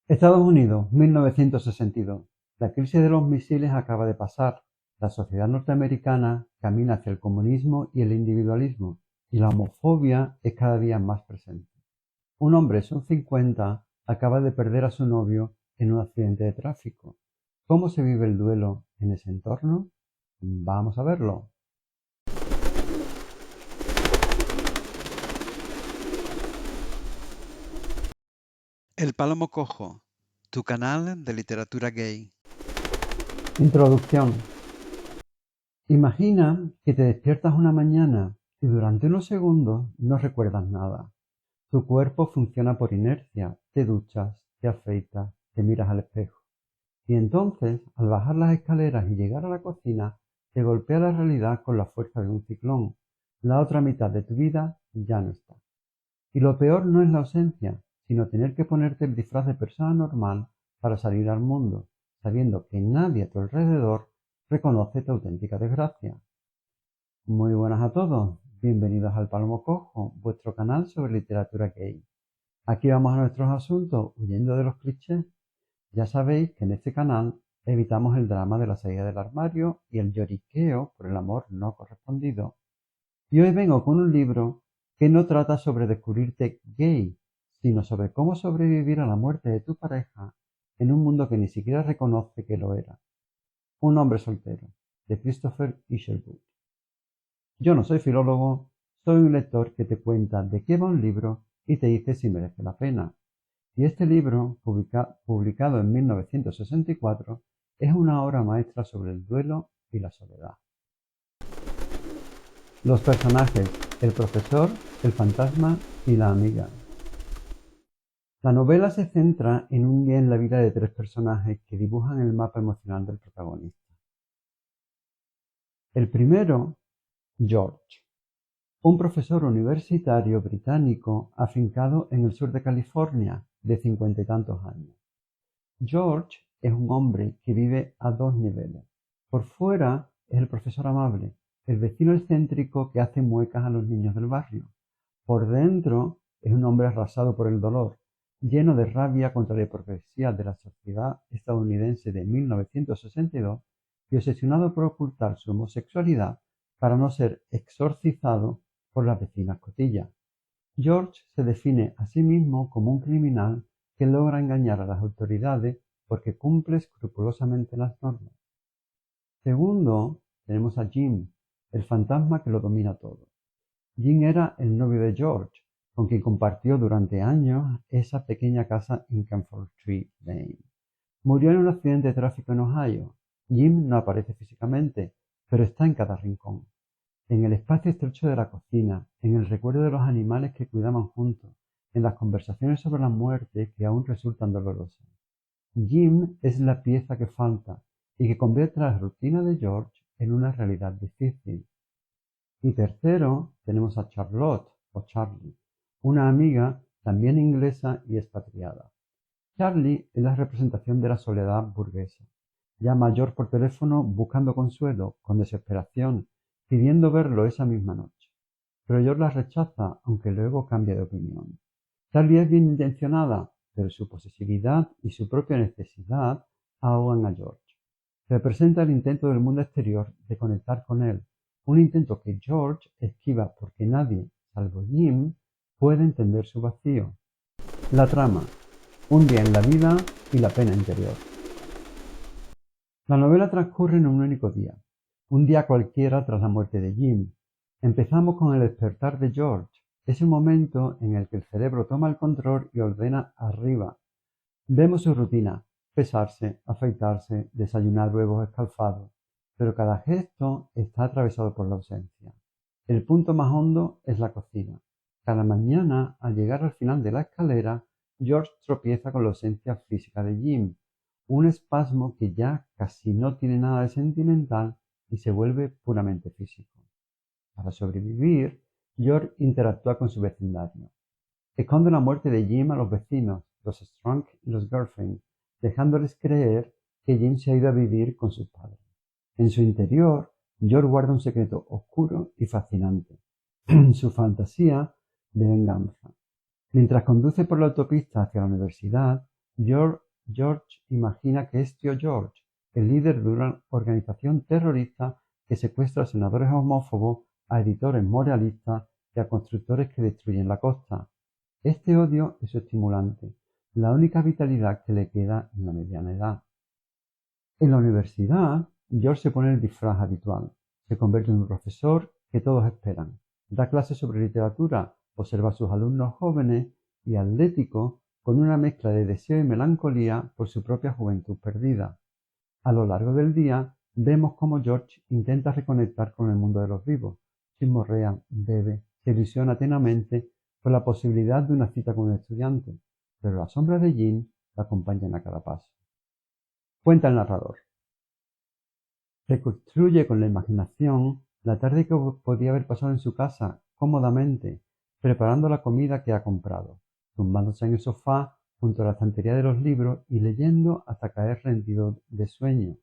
Estados Unidos, 1962. La crisis de los misiles acaba de pasar. La sociedad norteamericana camina hacia el comunismo y el individualismo, y la homofobia es cada día más presente. Un hombre sub-50 acaba de perder a su novio en un accidente de tráfico. ¿Cómo se vive el duelo en ese entorno? Vamos a verlo. El Palomo Cojo, tu canal de literatura gay. Introducción. Imagina que te despiertas una mañana y durante unos segundos no recuerdas nada. Tu cuerpo funciona por inercia, te duchas, te afeitas, te miras al espejo. Y entonces, al bajar las escaleras y llegar a la cocina, te golpea la realidad con la fuerza de un ciclón. La otra mitad de tu vida ya no está. Y lo peor no es la ausencia, sino tener que ponerte el disfraz de persona normal para salir al mundo, sabiendo que nadie a tu alrededor reconoce tu auténtica desgracia. Muy buenas a todos, bienvenidos al Palomo Cojo, vuestro canal sobre literatura gay. Aquí vamos a nuestros asuntos, huyendo de los clichés. Ya sabéis que en este canal evitamos el drama de la salida del armario y el lloriqueo por el amor no correspondido. Y hoy vengo con un libro que no trata sobre descubrirte gay, sino sobre cómo sobrevivir a la muerte de tu pareja en un mundo que ni siquiera reconoce que lo era. Un hombre soltero, de Christopher Isherwood. Yo no soy filólogo, soy un lector que te cuenta de qué va un libro y te dice si merece la pena. Y este libro, publicado en 1964, es una obra maestra sobre el duelo y la soledad. Los personajes: el profesor, el fantasma y la amiga. La novela se centra en un día en la vida de tres personajes que dibujan el mapa emocional del protagonista. El primero, George, un profesor universitario británico afincado en el sur de California, de 50 y tantos años. George es un hombre que vive a dos niveles. Por fuera es el profesor amable, el vecino excéntrico que hace muecas a los niños del barrio. Por dentro es un hombre arrasado por el dolor, lleno de rabia contra la hipocresía de la sociedad estadounidense de 1962 y obsesionado por ocultar su homosexualidad para no ser exorcizado por las vecinas cotillas. George se define a sí mismo como un criminal que logra engañar a las autoridades porque cumple escrupulosamente las normas. Segundo, tenemos a Jim, el fantasma que lo domina todo. Jim era el novio de George, con quien compartió durante años esa pequeña casa en Camphor Tree Lane. Murió en un accidente de tráfico en Ohio. Jim no aparece físicamente, pero está en cada rincón. En el espacio estrecho de la cocina, en el recuerdo de los animales que cuidaban juntos, en las conversaciones sobre la muerte que aún resultan dolorosas. Jim es la pieza que falta y que convierte la rutina de George en una realidad difícil. Y tercero, tenemos a Charlotte, o Charlie, una amiga también inglesa y expatriada. Charlie es la representación de la soledad burguesa. Llama a George por teléfono buscando consuelo, con desesperación, pidiendo verlo esa misma noche. Pero George la rechaza, aunque luego cambia de opinión. Charlie es bien intencionada, pero su posesividad y su propia necesidad ahogan a George. Representa el intento del mundo exterior de conectar con él, un intento que George esquiva porque nadie, salvo Jim, puede entender su vacío. La trama: un día en la vida y la pena interior. La novela transcurre en un único día, un día cualquiera tras la muerte de Jim. Empezamos con el despertar de George, ese momento en el que el cerebro toma el control y ordena arriba. Vemos su rutina: pesarse, afeitarse, desayunar huevos escalfados, pero cada gesto está atravesado por la ausencia. El punto más hondo es la cocina. Cada mañana, al llegar al final de la escalera, George tropieza con la ausencia física de Jim, un espasmo que ya casi no tiene nada de sentimental y se vuelve puramente físico. Para sobrevivir, George interactúa con su vecindario. Esconde la muerte de Jim a los vecinos, los Strunk y los Girlfriend, dejándoles creer que Jim se ha ido a vivir con sus padres. En su interior, George guarda un secreto oscuro y fascinante, su fantasía de venganza. Mientras conduce por la autopista hacia la universidad, George imagina que es Tío George, el líder de una organización terrorista que secuestra a senadores homófobos, a editores moralistas y a constructores que destruyen la costa. Este odio es su estimulante, la única vitalidad que le queda en la mediana edad. En la universidad, George se pone el disfraz habitual, se convierte en un profesor que todos esperan, da clases sobre literatura, observa a sus alumnos jóvenes y atléticos con una mezcla de deseo y melancolía por su propia juventud perdida. A lo largo del día, vemos cómo George intenta reconectar con el mundo de los vivos, chismorrea, bebe, se ilusiona tenamente con la posibilidad de una cita con un estudiante, pero las sombras de Jim la acompañan a cada paso. Cuenta el narrador. Reconstruye con la imaginación la tarde que podía haber pasado en su casa, cómodamente, preparando la comida que ha comprado, tumbándose en el sofá junto a la estantería de los libros y leyendo hasta caer rendido de sueño.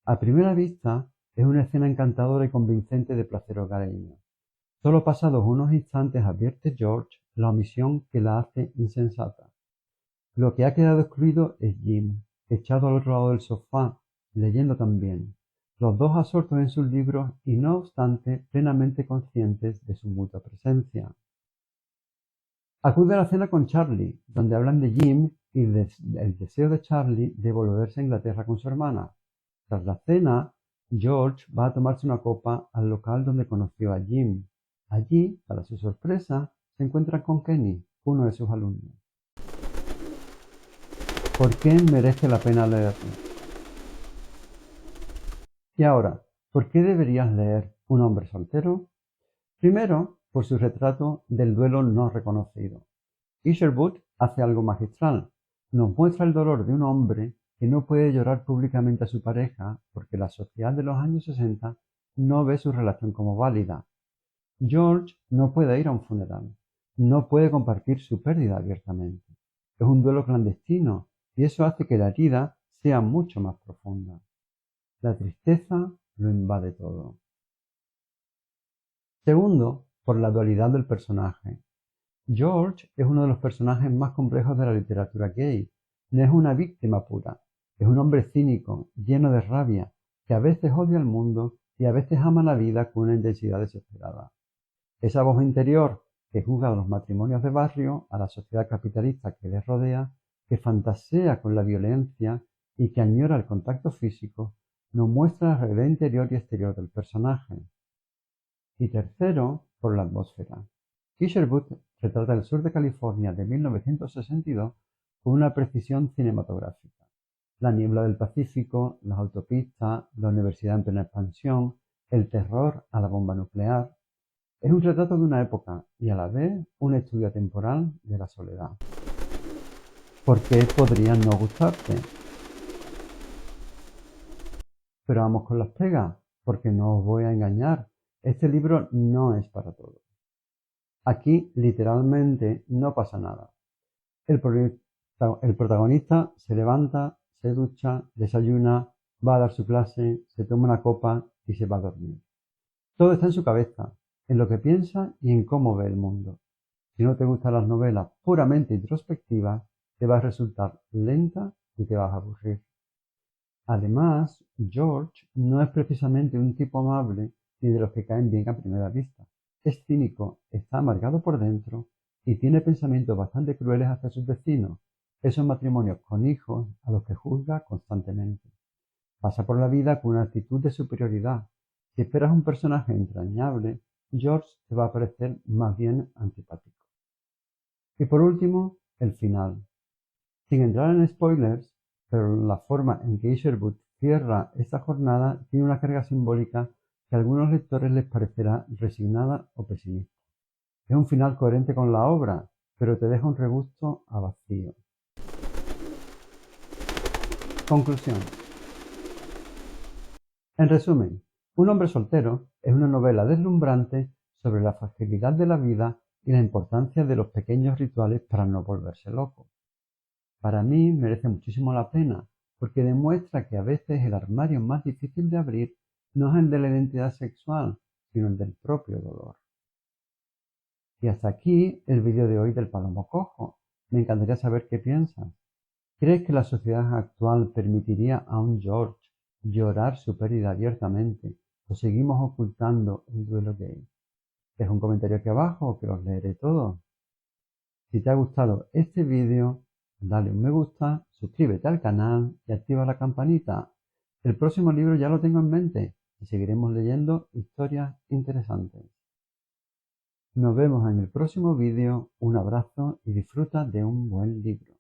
A primera vista, es una escena encantadora y convincente de placer hogareño. Solo pasados unos instantes advierte George la omisión que la hace insensata. Lo que ha quedado excluido es Jim, echado al otro lado del sofá, leyendo también, los dos absortos en sus libros y no obstante plenamente conscientes de su mutua presencia. Acude a la cena con Charlie, donde hablan de Jim y del deseo de Charlie de volverse a Inglaterra con su hermana. Tras la cena, George va a tomarse una copa al local donde conoció a Jim. Allí, para su sorpresa, se encuentra con Kenny, uno de sus alumnos. ¿Por qué merece la pena leerlo? Y ahora, ¿por qué deberías leer Un hombre soltero? Primero, por su retrato del duelo no reconocido. Isherwood hace algo magistral. Nos muestra el dolor de un hombre que no puede llorar públicamente a su pareja porque la sociedad de los años 60 no ve su relación como válida. George no puede ir a un funeral, no puede compartir su pérdida abiertamente. Es un duelo clandestino y eso hace que la herida sea mucho más profunda. La tristeza lo invade todo. Segundo, por la dualidad del personaje. George es uno de los personajes más complejos de la literatura gay. No es una víctima pura, es un hombre cínico, lleno de rabia, que a veces odia al mundo y a veces ama la vida con una intensidad desesperada. Esa voz interior que juzga a los matrimonios de barrio, a la sociedad capitalista que les rodea, que fantasea con la violencia y que añora el contacto físico, nos muestra la realidad interior y exterior del personaje. Y tercero, por la atmósfera. Isherwood retrata el sur de California de 1962 con una precisión cinematográfica. La niebla del Pacífico, las autopistas, la universidad en plena expansión, el terror a la bomba nuclear. Es un retrato de una época y a la vez un estudio temporal de la soledad. ¿Por qué podría no gustarte? Pero vamos con las pegas, porque no os voy a engañar. Este libro no es para todos. Aquí literalmente no pasa nada. El protagonista se levanta, se ducha, desayuna, va a dar su clase, se toma una copa y se va a dormir. Todo está en su cabeza, en lo que piensa y en cómo ve el mundo. Si no te gustan las novelas puramente introspectivas, te va a resultar lenta y te vas a aburrir. Además, George no es precisamente un tipo amable ni de los que caen bien a primera vista. Es cínico, está amargado por dentro y tiene pensamientos bastante crueles hacia sus vecinos, esos matrimonios con hijos a los que juzga constantemente. Pasa por la vida con una actitud de superioridad. Si esperas un personaje entrañable, George te va a parecer más bien antipático. Y por último, el final. Sin entrar en spoilers, pero la forma en que Isherwood cierra esta jornada tiene una carga simbólica que a algunos lectores les parecerá resignada o pesimista. Es un final coherente con la obra, pero te deja un regusto a vacío. Conclusión. En resumen, Un hombre soltero es una novela deslumbrante sobre la fragilidad de la vida y la importancia de los pequeños rituales para no volverse loco. Para mí merece muchísimo la pena, porque demuestra que a veces el armario más difícil de abrir no es el de la identidad sexual, sino el del propio dolor. Y hasta aquí el vídeo de hoy del Palomo Cojo. Me encantaría saber qué piensas. ¿Crees que la sociedad actual permitiría a un George llorar su pérdida abiertamente o seguimos ocultando el duelo gay? Deja un comentario aquí abajo que los leeré todos. Si te ha gustado este vídeo, dale un me gusta, suscríbete al canal y activa la campanita. El próximo libro ya lo tengo en mente y seguiremos leyendo historias interesantes. Nos vemos en el próximo vídeo, un abrazo y disfruta de un buen libro.